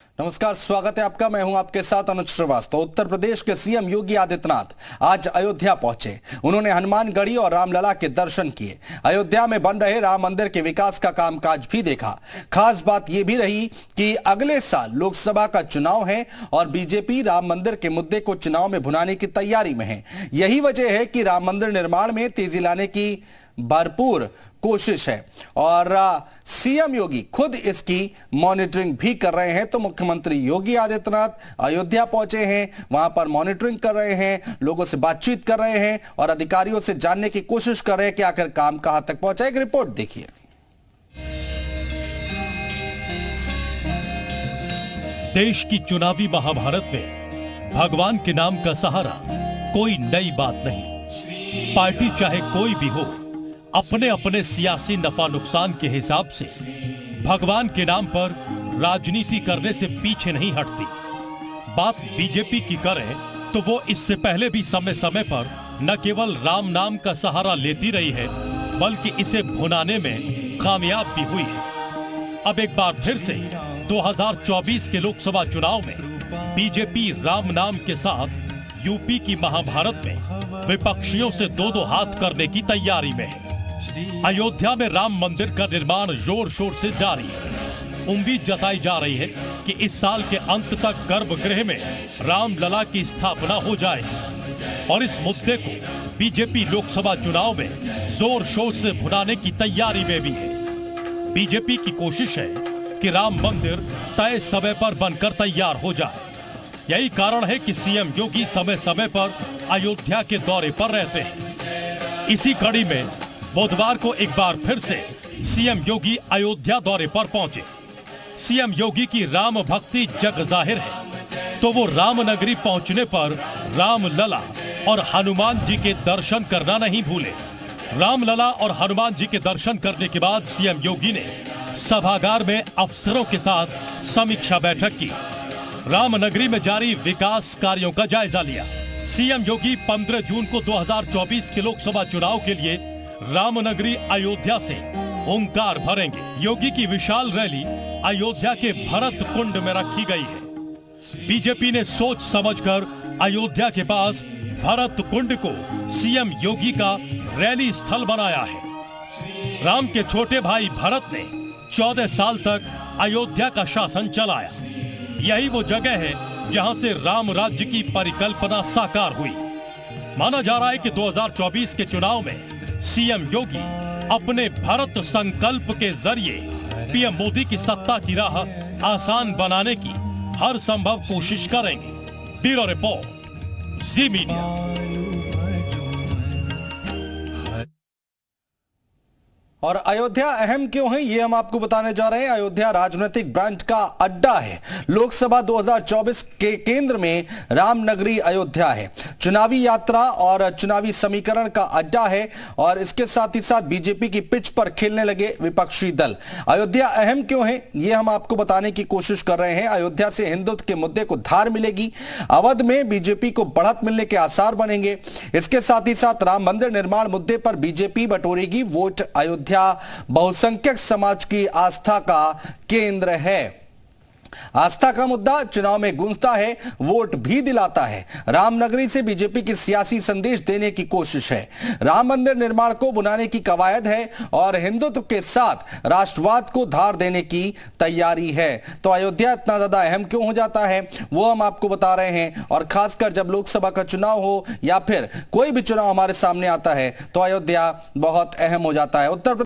नमस्कार, स्वागत है आपका। मैं हूं आपके साथ अनुज श्रीवास्तव। उत्तर प्रदेश के सीएम योगी आदित्यनाथ आज अयोध्या पहुंचे। उन्होंने हनुमानगढ़ी और रामलला के दर्शन किए। अयोध्या में बन रहे राम मंदिर के विकास का कामकाज भी देखा। खास बात यह भी रही कि अगले साल लोकसभा का चुनाव है और बीजेपी राम मंदिर के मुद्दे को चुनाव में भुनाने की तैयारी में है। यही वजह है कि राम मंदिर निर्माण में तेजी लाने की भरपूर कोशिश है और सीएम योगी खुद इसकी मॉनिटरिंग भी कर रहे हैं। तो मुख्यमंत्री योगी आदित्यनाथ अयोध्या पहुंचे हैं, वहां पर मॉनिटरिंग कर रहे हैं, लोगों से बातचीत कर रहे हैं और अधिकारियों से जानने की कोशिश कर रहे हैं कि आखिर काम कहां तक पहुंचा। एक रिपोर्ट देखिए। देश की चुनावी महाभारत में भगवान के नाम का सहारा कोई नई बात नहीं। पार्टी चाहे कोई भी हो, अपने अपने सियासी नफा नुकसान के हिसाब से भगवान के नाम पर राजनीति करने से पीछे नहीं हटती। बात बीजेपी की करें तो वो इससे पहले भी समय समय पर न केवल राम नाम का सहारा लेती रही है, बल्कि इसे भुनाने में कामयाब भी हुई है। अब एक बार फिर से 2024 के लोकसभा चुनाव में बीजेपी राम नाम के साथ यूपी की महाभारत में विपक्षियों से दो हाथ करने की तैयारी में है। अयोध्या में राम मंदिर का निर्माण जोर शोर से जारी है। उम्मीद जताई जा रही है कि इस साल के अंत तक गर्भगृह में रामलला की स्थापना हो जाएगी और इस मुद्दे को बीजेपी लोकसभा चुनाव में जोर शोर से भुनाने की तैयारी में भी है। बीजेपी की कोशिश है कि राम मंदिर तय समय पर बनकर तैयार हो जाए। यही कारण है कि सीएम योगी समय समय पर अयोध्या के दौरे पर रहते हैं। इसी कड़ी में बुधवार को एक बार फिर से सीएम योगी अयोध्या दौरे पर पहुंचे। सीएम योगी की राम भक्ति जग जाहिर है, तो वो रामनगरी पहुंचने पर रामलला और हनुमान जी के दर्शन करना नहीं भूले। रामलला और हनुमान जी के दर्शन करने के बाद सीएम योगी ने सभागार में अफसरों के साथ समीक्षा बैठक की। रामनगरी में जारी विकास कार्यों का जायजा लिया। सीएम योगी 15 जून को 2024 के लोकसभा चुनाव के लिए रामनगरी अयोध्या से ओंकार भरेंगे। योगी की विशाल रैली अयोध्या के भरत कुंड में रखी गई है। बीजेपी ने सोच समझकर अयोध्या के पास भरत कुंड को सीएम योगी का रैली स्थल बनाया है। राम के छोटे भाई भरत ने 14 साल तक अयोध्या का शासन चलाया। यही वो जगह है जहां से राम राज्य की परिकल्पना साकार हुई। माना जा रहा है कि 2024 के चुनाव में सीएम योगी अपने भारत संकल्प के जरिए पीएम मोदी की सत्ता की राह आसान बनाने की हर संभव कोशिश करेंगे। ब्यूरो रिपोर्ट, जी मीडिया। और अयोध्या अहम क्यों है, ये हम आपको बताने जा रहे हैं। अयोध्या राजनीतिक ब्रांच का अड्डा है। लोकसभा 2024 के केंद्र में रामनगरी अयोध्या है। चुनावी यात्रा और चुनावी समीकरण का अड्डा है और इसके साथ ही साथ बीजेपी की पिच पर खेलने लगे विपक्षी दल। अयोध्या अहम क्यों है, ये हम आपको बताने की कोशिश कर रहे हैं। अयोध्या से हिंदुत्व के मुद्दे को धार मिलेगी। अवध में बीजेपी को बढ़त मिलने के आसार बनेंगे। इसके साथ ही साथ राम मंदिर निर्माण मुद्दे पर बीजेपी बटोरेगी वोट। अयोध्या बहुसंख्यक समाज की आस्था का केंद्र है। आस्था का मुद्दा चुनाव में गूंजता है, वोट भी दिलाता है। रामनगरी से बीजेपी की सियासी संदेश देने की कोशिश है। राम मंदिर निर्माण को बुनाने की कवायद है और हिंदुत्व के साथ राष्ट्रवाद को धार देने की तैयारी है। तो अयोध्या इतना ज्यादा अहम क्यों हो जाता है, वो हम आपको बता रहे हैं। और खासकर जब लोकसभा का चुनाव हो या फिर कोई भी चुनाव हमारे सामने आता है तो अयोध्या बहुत अहम हो जाता है। उत्तर